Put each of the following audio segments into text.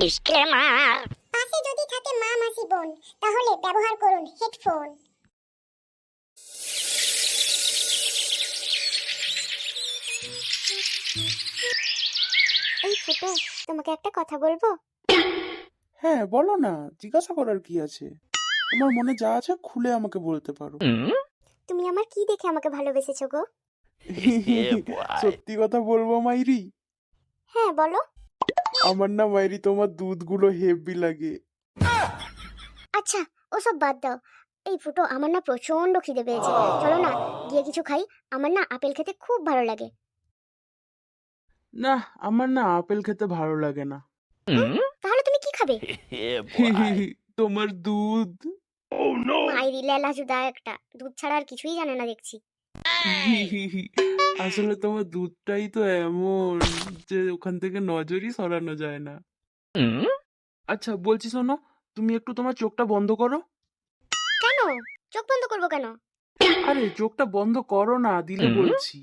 Disclaimer. পাশে যদি থাকে মা মাসি বোন তাহলে ব্যবহার করুন হেডফোন। এই ফুটো, তোমাকে একটা কথা বলবো। হ্যাঁ বলো না, জিজ্ঞাসা করার কি আছে? তোমার মনে যা আছে খুলে আমাকে বলতে পারো। তুমি আমার কি দেখে আমাকে ভালোবেসেছো গো? সত্যি কথা বলবো মাইরি? হ্যাঁ বলো। আমার না মাইরি তোমার দুধগুলো হেভি লাগে। আচ্ছা ওসব বাদ দাও। এই ফুটো, আমার না প্রচন্ড খিদে পেয়েছে, চলো না গিয়ে কিছু খাই। আমার না আপেল খেতে খুব ভালো লাগে। না, আমার না আপেল খেতে ভালো লাগে না। তাহলে তুমি কি খাবে? তোমার দুধ। মাইরি লেলা জুদা একটা, দুধ ছাড়া আর কিছুই জানে না দেখছি। আসলে তোমার দুধটাই তো এমন যে ওখান থেকে নজরই সরানো যায় না। আচ্ছা বলছি শোনো, তুমি একটু তোমার চোখটা বন্ধ করো। কেন চোখ বন্ধ করবো কেন? আরে চোখটা বন্ধ করো না, দিলে বলছি।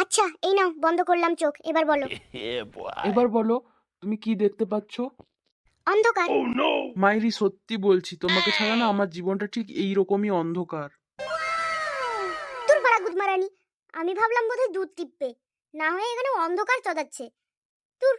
আচ্ছা এই নাও, বন্ধ করলাম চোখ, এবার বলো। এবার বলো, তুমি কি দেখতে পাচ্ছ? অন্ধকার। মাইরি সত্যি বলছি, তোমাকে ছাড়া না আমার জীবনটা ঠিক এইরকমই অন্ধকার। তোর পাড়া গুদমারানি, আমি ভাবলাম বোধহয় দুধ টিপবে, না হয়ে এখানে অন্ধকার চদাচ্ছে। তোর